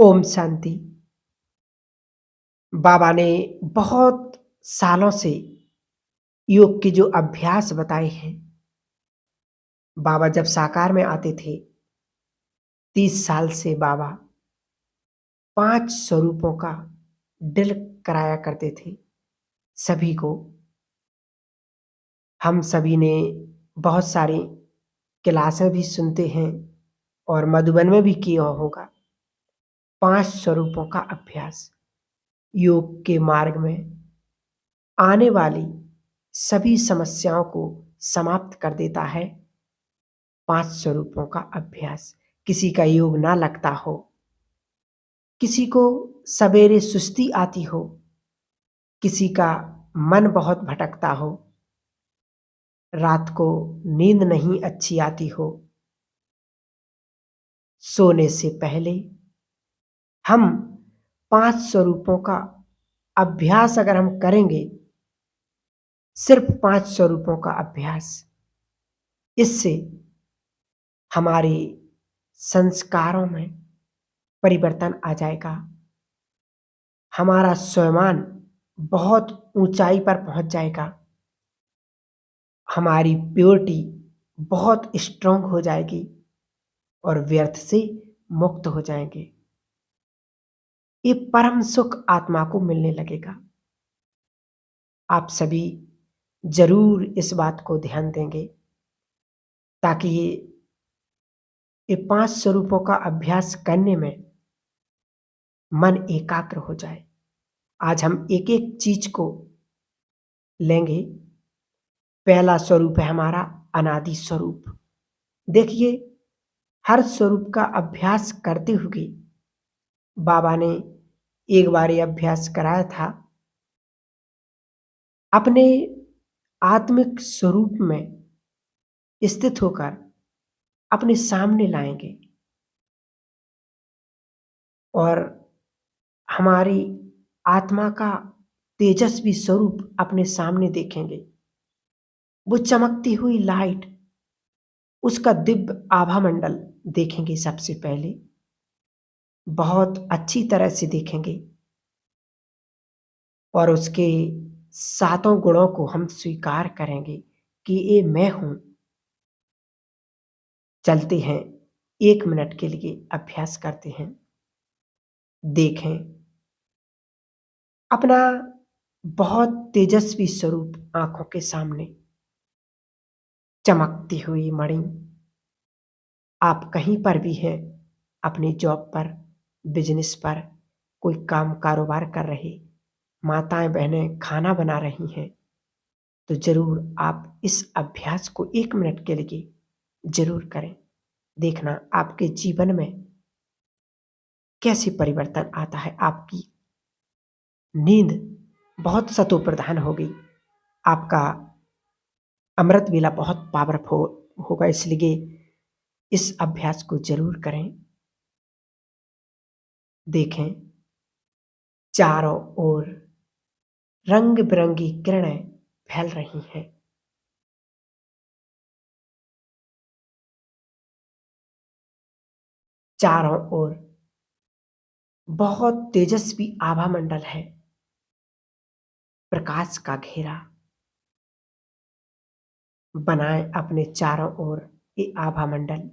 ओम शांति। बाबा ने बहुत सालों से योग के जो अभ्यास बताए हैं, बाबा जब साकार में आते थे, 30 साल से बाबा 5 स्वरूपों का ड्रिल कराया करते थे सभी को। हम सभी ने बहुत सारी क्लासें भी सुनते हैं और मधुबन में भी किया होगा। 5 स्वरूपों का अभ्यास योग के मार्ग में आने वाली सभी समस्याओं को समाप्त कर देता है। 5 स्वरूपों का अभ्यास। किसी का योग ना लगता हो, किसी को सवेरे सुस्ती आती हो, किसी का मन बहुत भटकता हो, रात को नींद नहीं अच्छी आती हो, सोने से पहले हम 5 स्वरूपों का अभ्यास अगर हम करेंगे, सिर्फ 5 स्वरूपों का अभ्यास, इससे हमारे संस्कारों में परिवर्तन आ जाएगा। हमारा स्वयं बहुत ऊंचाई पर पहुंच जाएगा। हमारी प्योरिटी बहुत स्ट्रांग हो जाएगी और व्यर्थ से मुक्त हो जाएंगे। ये परम सुख आत्मा को मिलने लगेगा। आप सभी जरूर इस बात को ध्यान देंगे ताकि ये 5 स्वरूपों का अभ्यास करने में मन एकाग्र हो जाए। आज हम एक एक चीज को लेंगे। पहला स्वरूप है हमारा अनादि स्वरूप। देखिए, हर स्वरूप का अभ्यास करते हुए बाबा ने एक बार ये अभ्यास कराया था। अपने आत्मिक स्वरूप में स्थित होकर अपने सामने लाएंगे और हमारी आत्मा का तेजस्वी स्वरूप अपने सामने देखेंगे। वो चमकती हुई लाइट, उसका दिव्य आभा मंडल देखेंगे। सबसे पहले बहुत अच्छी तरह से देखेंगे और उसके सातों गुणों को हम स्वीकार करेंगे कि ये मैं हूं। चलते हैं, 1 मिनट के लिए अभ्यास करते हैं। देखें अपना बहुत तेजस्वी स्वरूप आंखों के सामने, चमकती हुई मणि। आप कहीं पर भी हैं, अपनी जॉब पर, बिजनेस पर, कोई काम कारोबार कर रहे, माताएं बहनें खाना बना रही हैं, तो जरूर आप इस अभ्यास को 1 मिनट के लिए जरूर करें। देखना आपके जीवन में कैसे परिवर्तन आता है। आपकी नींद बहुत सतोप्रधान होगी। आपका अमृत वेला बहुत पावरफुल होगा। इसलिए इस अभ्यास को जरूर करें। देखें चारों ओर रंग बिरंगी किरणें फैल रही हैं। चारों ओर बहुत तेजस्वी आभा मंडल है, प्रकाश का घेरा बनाए अपने चारों ओर ये आभा मंडल।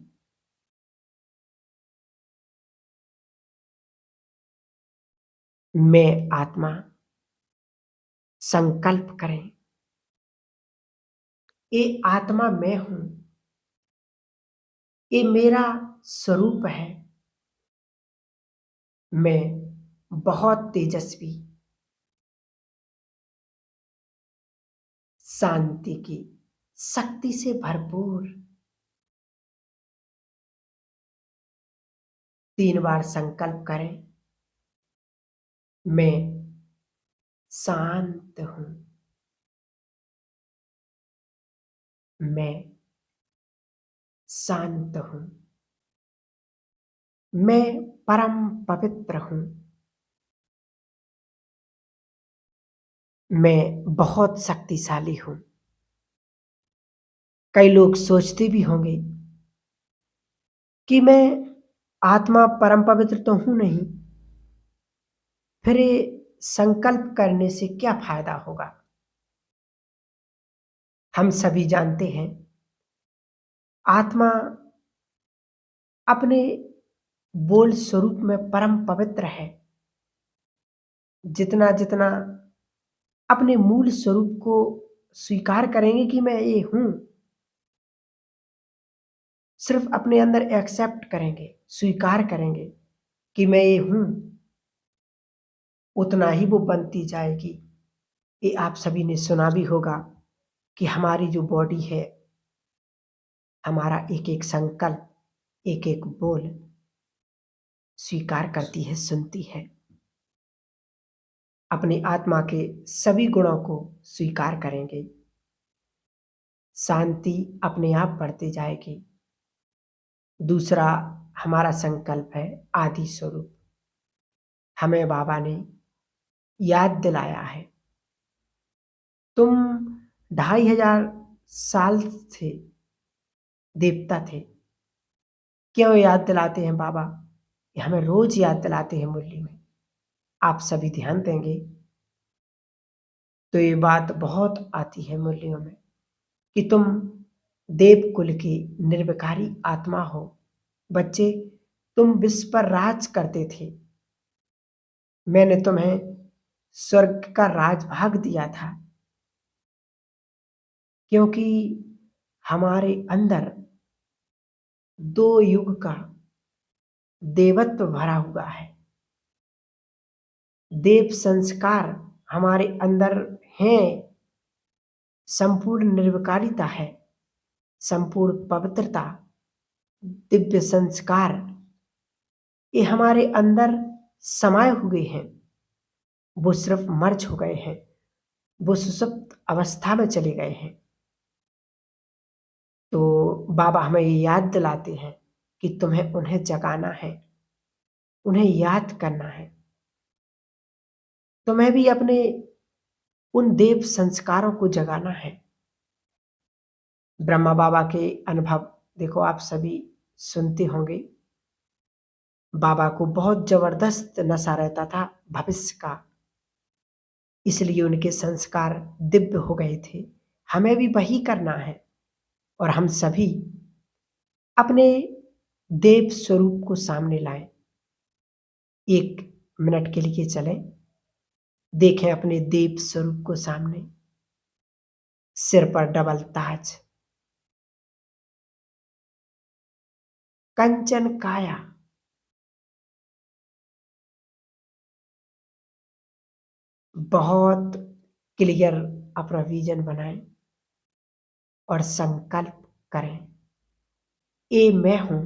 मैं आत्मा संकल्प करें, ये आत्मा मैं हूं, ये मेरा स्वरूप है। मैं बहुत तेजस्वी, शांति की शक्ति से भरपूर। 3 बार संकल्प करें। मैं शांत हूं, मैं शांत हूं, मैं परम पवित्र हूं, मैं बहुत शक्तिशाली हूं। कई लोग सोचते भी होंगे कि मैं आत्मा परम पवित्र तो हूं नहीं, फिर ये संकल्प करने से क्या फायदा होगा? हम सभी जानते हैं आत्मा अपने बोल स्वरूप में परम पवित्र है। जितना जितना अपने मूल स्वरूप को स्वीकार करेंगे कि मैं ये हूं, सिर्फ अपने अंदर एक्सेप्ट करेंगे, स्वीकार करेंगे कि मैं ये हूं, उतना ही वो बनती जाएगी। ये आप सभी ने सुना भी होगा कि हमारी जो बॉडी है, हमारा एक एक संकल्प, एक एक बोल स्वीकार करती है, सुनती है। अपनी आत्मा के सभी गुणों को स्वीकार करेंगे, शांति अपने आप बढ़ती जाएगी। दूसरा हमारा संकल्प है आदि स्वरूप। हमें बाबा ने याद दिलाया है, तुम 2500 साल थे, देवता थे। क्यों याद दिलाते हैं बाबा? ये हमें रोज याद दिलाते हैं मुरली में। आप सभी ध्यान देंगे तो ये बात बहुत आती है मुरलियों में कि तुम देव कुल की निर्विकारी आत्मा हो। बच्चे, तुम विश्व पर राज करते थे, मैंने तुम्हें स्वर्ग का राजभाग दिया था, क्योंकि हमारे अंदर 2 युग का देवत्व भरा हुआ है। देव संस्कार हमारे अंदर हैं, संपूर्ण निर्विकारिता है, संपूर्ण पवित्रता, दिव्य संस्कार, ये हमारे अंदर समाये हुए हैं। वो सिर्फ मर्ज हो गए हैं, वो सुषुप्त अवस्था में चले गए हैं। तो बाबा हमें ये याद दिलाते हैं कि तुम्हें उन्हें जगाना है, उन्हें याद करना है। तुम्हें भी अपने उन देव संस्कारों को जगाना है। ब्रह्मा बाबा के अनुभव देखो, आप सभी सुनते होंगे। बाबा को बहुत जबरदस्त नशा रहता था भविष्य का, इसलिए उनके संस्कार दिव्य हो गए थे। हमें भी वही करना है और हम सभी अपने देव स्वरूप को सामने लाएं। 1 मिनट के लिए चलें, देखें अपने देव स्वरूप को सामने। सिर पर डबल ताज, कंचन काया, बहुत क्लियर अपना विजन बनाएं और संकल्प करें, ये मैं हूं।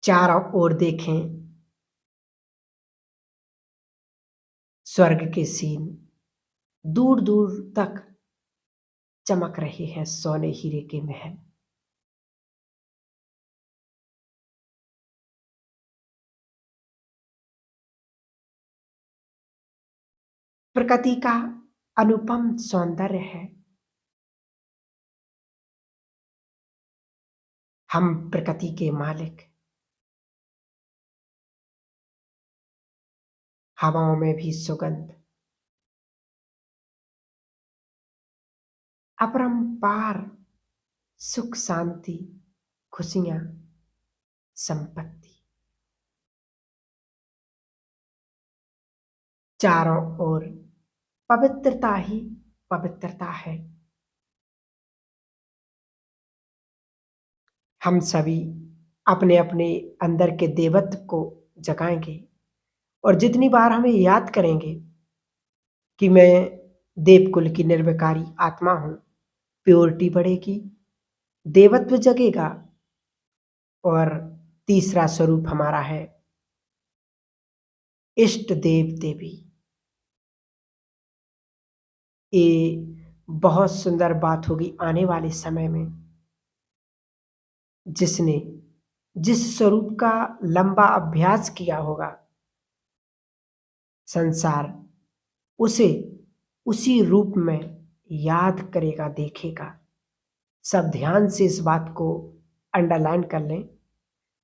चारों ओर देखें, स्वर्ग के सीन दूर दूर तक चमक रहे हैं, सोने हीरे के महल। प्रकृति का अनुपम सौंदर्य है। हम प्रकृति के मालिक। हवाओं में भी सुगंध, अपरंपार सुख, शांति, खुशियां, संपत्ति, चारों ओर पवित्रता ही पवित्रता है। हम सभी अपने अपने अंदर के देवत्व को जगाएंगे और जितनी बार हमें याद करेंगे कि मैं देवकुल की निर्विकारी आत्मा हूं, प्योरिटी बढ़ेगी, देवत्व जगेगा। और तीसरा स्वरूप हमारा है इष्ट देव देवी। ये बहुत सुंदर बात होगी आने वाले समय में। जिसने जिस स्वरूप का लंबा अभ्यास किया होगा, संसार उसे उसी रूप में याद करेगा, देखेगा। सब ध्यान से इस बात को अंडरलाइन कर लें।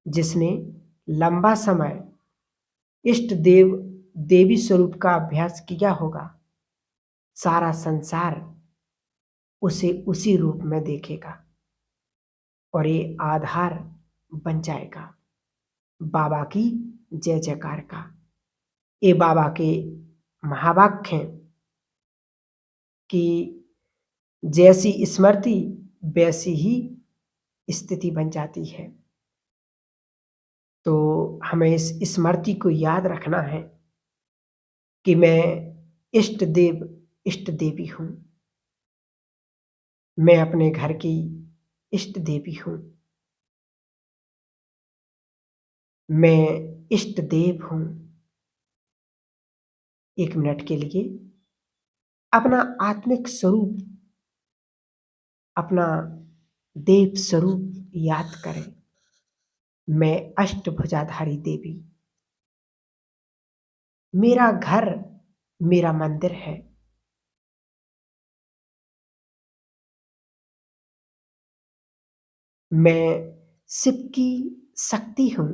जिसने लंबा समय इष्ट देव देवी स्वरूप का अभ्यास किया होगा, सारा संसार उसे उसी रूप में देखेगा और ये आधार बन जाएगा बाबा की जय जयकार का। ये बाबा के महावाक्य हैं कि जैसी स्मृति वैसी ही स्थिति बन जाती है। तो हमें इस स्मृति को याद रखना है कि मैं इष्ट देव इष्ट देवी हूँ। मैं अपने घर की इष्ट देवी हूँ। मैं इष्ट देव हूँ। 1 मिनट के लिए अपना आत्मिक स्वरूप, अपना देव स्वरूप याद करें। मैं अष्टभुजाधारी देवी, मेरा घर मेरा मंदिर है। मैं शिव की शक्ति हूँ।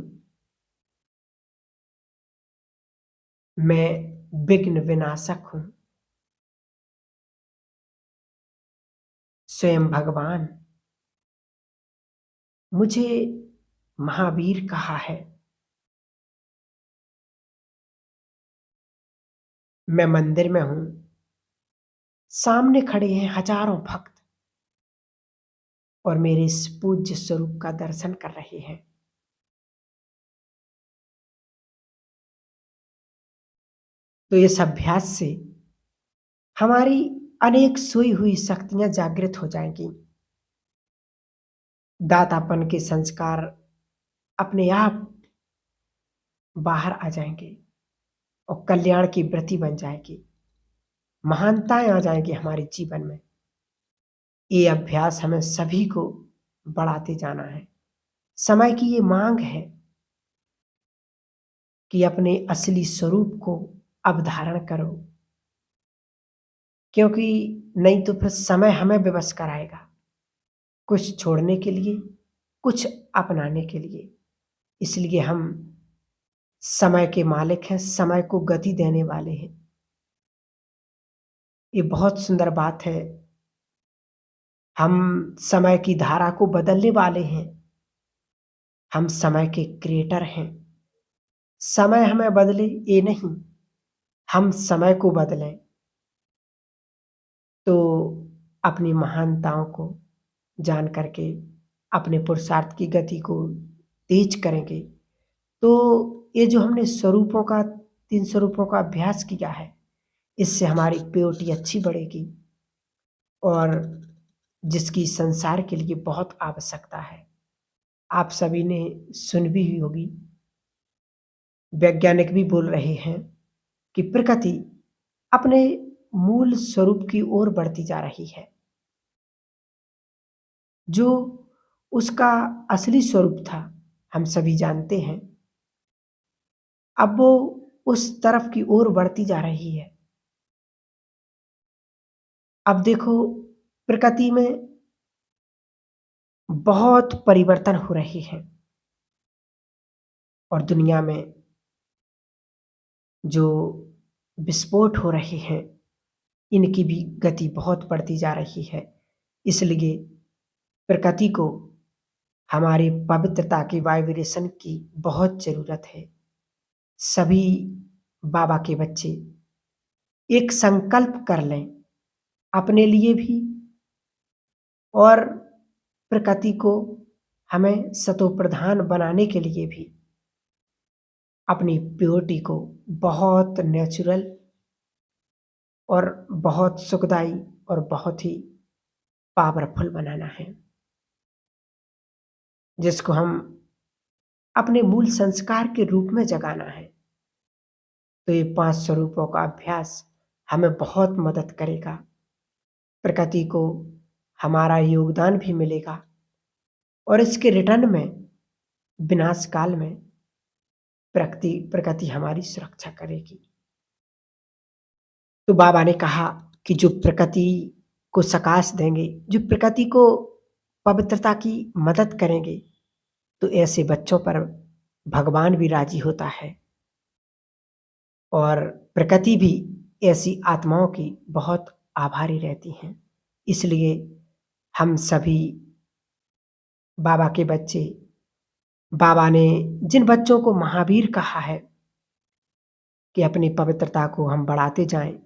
मैं विघ्न विनाशक हूँ। स्वयं भगवान मुझे महावीर कहा है। मैं मंदिर में हूँ, सामने खड़े हैं हजारों भक्त और मेरे इस पूज्य स्वरूप का दर्शन कर रहे हैं। तो इस अभ्यास से हमारी अनेक सोई हुई शक्तियां जागृत हो जाएंगी। दातापन के संस्कार अपने आप बाहर आ जाएंगे और कल्याण की वृत्ति बन जाएगी। महानताएं आ जाएंगी हमारे जीवन में। ये अभ्यास हमें सभी को बढ़ाते जाना है। समय की ये मांग है कि अपने असली स्वरूप को अवधारण करो, क्योंकि नहीं तो फिर समय हमें विवश कराएगा, कुछ छोड़ने के लिए, कुछ अपनाने के लिए। इसलिए हम समय के मालिक हैं, समय को गति देने वाले हैं। ये बहुत सुंदर बात है। हम समय की धारा को बदलने वाले हैं। हम समय के क्रिएटर हैं। समय हमें बदले ये नहीं, हम समय को बदलें तो अपनी महानताओं को जान करके अपने पुरुषार्थ की गति को तेज करेंगे। तो ये जो हमने स्वरूपों का 3 स्वरूपों का अभ्यास किया है, इससे हमारी पीओटी अच्छी बढ़ेगी और जिसकी संसार के लिए बहुत आवश्यकता है। आप सभी ने सुन भी हुई होगी, वैज्ञानिक भी बोल रहे हैं कि प्रकृति अपने मूल स्वरूप की ओर बढ़ती जा रही है। जो उसका असली स्वरूप था, हम सभी जानते हैं, अब वो उस तरफ की ओर बढ़ती जा रही है। अब देखो, प्रकृति में बहुत परिवर्तन हो रहे हैं और दुनिया में जो विस्फोट हो रहे हैं, इनकी भी गति बहुत बढ़ती जा रही है। इसलिए प्रकृति को हमारी पवित्रता की वाइब्रेशन की बहुत ज़रूरत है। सभी बाबा के बच्चे एक संकल्प कर लें, अपने लिए भी और प्रकृति को हमें सतोप्रधान बनाने के लिए भी। अपनी प्योरिटी को बहुत नेचुरल और बहुत सुखदाई और बहुत ही पावरफुल बनाना है, जिसको हम अपने मूल संस्कार के रूप में जगाना है। तो ये 5 स्वरूपों का अभ्यास हमें बहुत मदद करेगा। प्रकृति को हमारा योगदान भी मिलेगा और इसके रिटर्न में विनाश काल में प्रकृति हमारी सुरक्षा करेगी। तो बाबा ने कहा कि जो प्रकृति को सकाश देंगे, जो प्रकृति को पवित्रता की मदद करेंगे, तो ऐसे बच्चों पर भगवान भी राज़ी होता है और प्रकृति भी ऐसी आत्माओं की बहुत आभारी रहती हैं। इसलिए हम सभी बाबा के बच्चे, बाबा ने जिन बच्चों को महावीर कहा है कि अपनी पवित्रता को हम बढ़ाते जाएँ।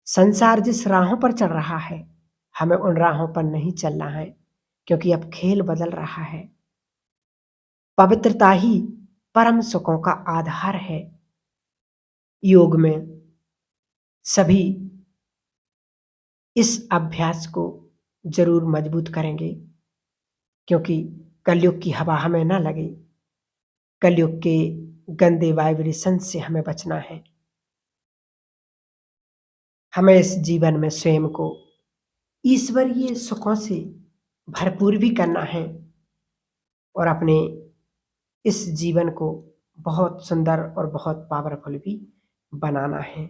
संसार जिस राहों पर चल रहा है, हमें उन राहों पर नहीं चलना है, क्योंकि अब खेल बदल रहा है। पवित्रता ही परम सुखों का आधार है। योग में सभी इस अभ्यास को ज़रूर मजबूत करेंगे, क्योंकि कलयुग की हवा हमें ना लगे। कलयुग के गंदे वाइब्रेशन से हमें बचना है। हमें इस जीवन में स्वयं को ईश्वरीय सुखों से भरपूर भी करना है और अपने इस जीवन को बहुत सुंदर और बहुत पावरफुल भी बनाना है।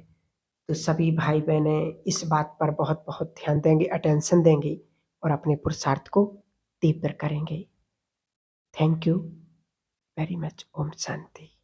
तो सभी भाई-बहनें इस बात पर बहुत-बहुत ध्यान देंगे, अटेंशन देंगे और अपने पुरुषार्थ को तीव्र करेंगे। Thank you very much. ओम शांति।